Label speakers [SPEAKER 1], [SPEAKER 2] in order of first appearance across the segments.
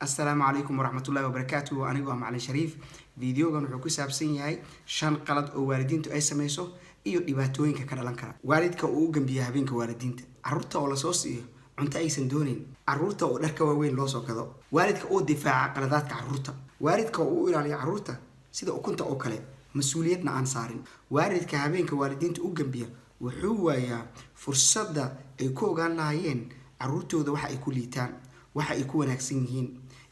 [SPEAKER 1] السلام عليكم ورحمة الله وبركاته. أنا جوا معلن شريف فيديو جن حكوا سابسين هاي شان قلد أو والدين تو أي سميسو إيو دباتوين ككرلان كرا والد كأو جنبيها بين كوالدين عرورته ولا صوص إيه أنت أي سندونين عرورته ولا كواوين لوسو كذا والد كأو دفاع قلدات كعرورته والد كأو إلى عرورته سيدا أكنت أوكله مسؤوليتنا عن صارين والد كهابين كوالدين تو جنبيها وحويا فرصة يكون قال لهين عرورته ده واحد يكون ليتان waxa ay ku wanaagsan yihiin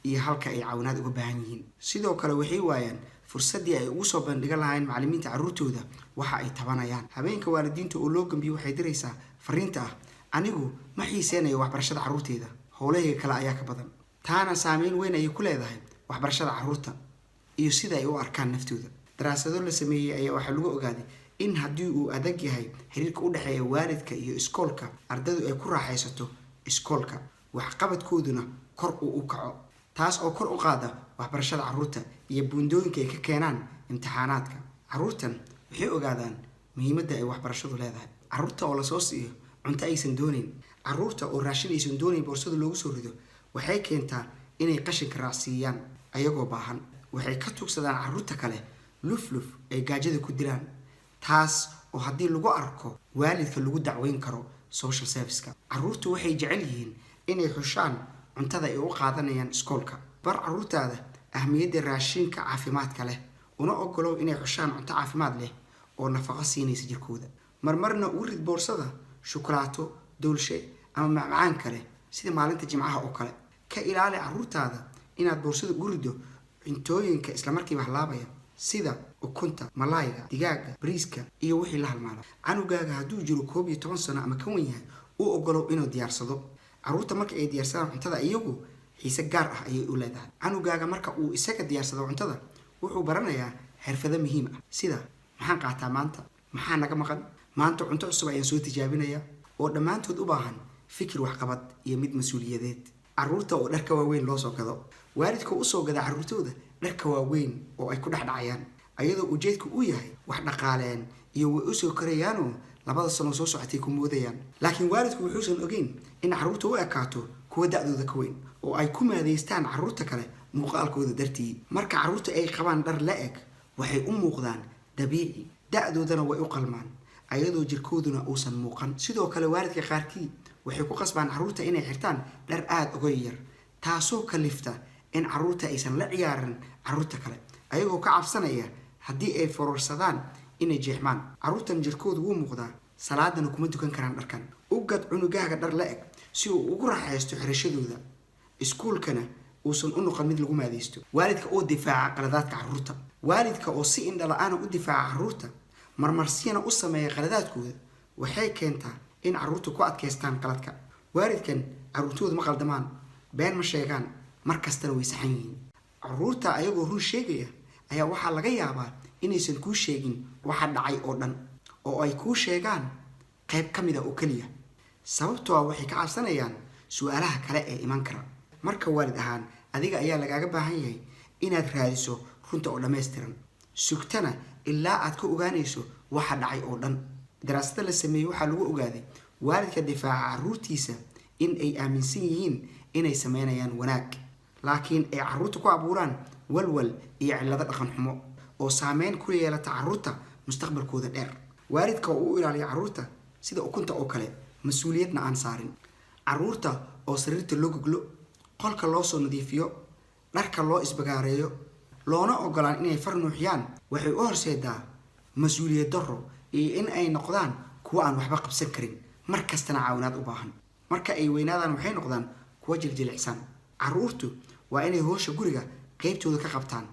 [SPEAKER 1] iyo halka ay caawinaad uga baahan yihiin sidoo kale waxay waayaan fursadii ay ugu soo bandhigan lahayn macallimiinta carruurtooda waxa ay tabanayaan habeenka waalidiinta oo loo gambiyo waxay diraysaa fariinta ah anigu ma xiiseenayo waxbarashada carruurteeda howlahayga kale ayaa ka badan taana saameyn weyn ay ku leedahay waxbarashada carruurta iyo sida ay u arkaan naftooda daraasado la sameeyay ayaa waxa lagu ogaaday in haddii uu adag yahay xiriirka u dhaxeeya waalidka iyo iskoolka ardaydu ay ku raaxaysato iskoolka waxqabadkooduna kor u kaco taas oo kor u qaada waxbarashada carruurta iyo buundooyinka ay ka keenaan imtixaanaadka carruurtan waxay ogaadaan muhiimadda ay waxbarashadu leedahay carruurta oo la soo siiyo cunto aysan doonayn carruurta oo raashin aysan doonayn boorsada loogu soo rido waxay keentaa inay qashinka raacsiiyaan ayagoo baahan waxay ka tugsadaan carruurta kale lufluf ay gaajada ku dilaan taas oo haddii lagu arko waalidka lagu dacweyn karo social service-ka carruurtu waxay jecel yihiin inay xushaan cuntada ay u qaadanayaan iskoolka bar carruurtaada ahmiyadda raashinka caafimaadka leh una ogolow inay xushaan cunto caafimaad leh oo nafaqo siinaysa jirkooda marmarna u rid boorsada shukulaato doolshe ama macmacaan kale sida maalinta jimcaha oo kale ka ilaali carruurtaada inaad boorsada u rido cuntooyinka isla markiiba halaabaya sida ukunta malaayga digaaga bariiska iyo wixii la halmaala canugaaga hadduu jiro 11 sano ama ka weyn yahay u ogolow inuu diyaarsado carruurta marka ay diyaarsadaan cuntada iyagu xiise gaar ah ayay u leedahay canugaaga marka uu isaga diyaarsado cuntada wuxuu baranayaa xirfado muhiim ah sida maxaan qaataa maanta maxaa naga maqan maanta cunto cusub ayaan soo tijaabinayaa oo dhammaantood u baahan fikir waxqabad iyo mid mas'uuliyadeed carruurta oo dharka waaweyn loo soo gado waalidka u soo gada carruurtooda dharka waaweyn oo ay ku dhacayaan ayadoo ujeedku u yahay wax dhaqaaleen iyo way u soo korayaanoo labada sano soo socotay ku moodayaan laakiin waalidku wuxuusan ogeyn in carruurta u ekaato kuwa da'dooda ka weyn oo ay ku maadeystaan carruurta kale muuqaalkooda dartii marka carruurta ay qabaan dhar la eg waxay u muuqdaan dabiici da'doodana way u qalmaan ayadoo jirkooduna uusan muuqan sidoo kale waalidka qaarkii waxay ku qasbaan carruurta inay xirtaan dhar aad uga yar taasoo kalifta in carruurta aysan la ciyaarin carruurta kale ayagoo ka cabsanaya haddii ay fororsadaan inay jeexmaan carruurtan jirkoodu wuu muuqdaa salaadana kuma dukan karaan dharkan u gad cunugaaga dhar la eg si uu ugu raaxaysto xirashadooda iskuulkana uusan u noqon mid lagu maadeysto waalidka oo difaaca qaladaadka carruurta waalidka oo si indhala-aan u difaaca carruurta marmarsiyana u sameeya qaladaadkooda waxay keentaa in carruurtu ku adkaystaan qaladka waalidkan carruurtooda ma qaldamaan been ma sheegaan markastana way saxan yihiin carruurta ayagoo run sheegaya ayaa waxaa laga yaabaa inaysan kuu sheegin waxa dhacay oo dhan oo ay kuu sheegaan qayb ka mid ah oo kaliya sababtoo ah waxay ka cabsanayaan su'aalaha kale ee iman kara marka waalid ahaan adiga ayaa lagaaga baahan yahay inaad raadiso runta oo dhammaystiran sugtana ilaa aad ka ogaanayso waxa dhacay oo dhan daraasada la sameeyey waxaa lagu ogaaday waalidka difaaca carruurtiisa in ay aaminsan yihiin inay sameynayaan wanaag laakiin ay carruurta ku abuuraan walwal iyo cillado dhaqan xumo oo saameyn ku yeelata carruurta mustaqbalkooda dheer waalidka oo u ilaaliya carruurta sida ukunta oo kale mas'uuliyadna aan saarin carruurta oo sariirta loo goglo qolka loo soo nadiifiyo dharka loo isbagaareeyo loona ogolaan inay far nuuxiyaan waxay u horseedaa mas'uuliyad darro iyo in ay noqdaan kuwa aan waxba qabsan karin mar kastana caawinaad u baahan marka ay weynaadaan waxay noqdaan kuwa jiljilicsan carruurtu waa inay howsha guriga qaybtooda ka qabtaan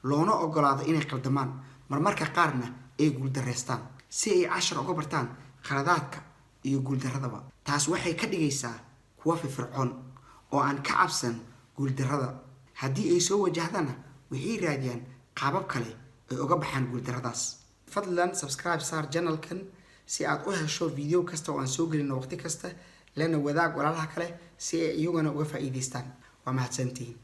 [SPEAKER 1] loona ogolaado inay qaldamaan marmarka qaarna ay guuldareystaan si ay cashar uga bartaan khaladaadka iyo guuldaradaba taas waxay ka dhigaysaa kuwa firfircoon oo aan ka cabsan guuldarada haddii ay soo wajahdana waxay raadiyaan qaabab kale ay uga baxaan guuldaradaas fadlan subscribe saar channelkan si aad u hesho video kasta oo aan soo gelino waqti kasta lana wadaag walaalaha kale si ay iyaguna uga faa'iidaystaan waa mahadsantihiin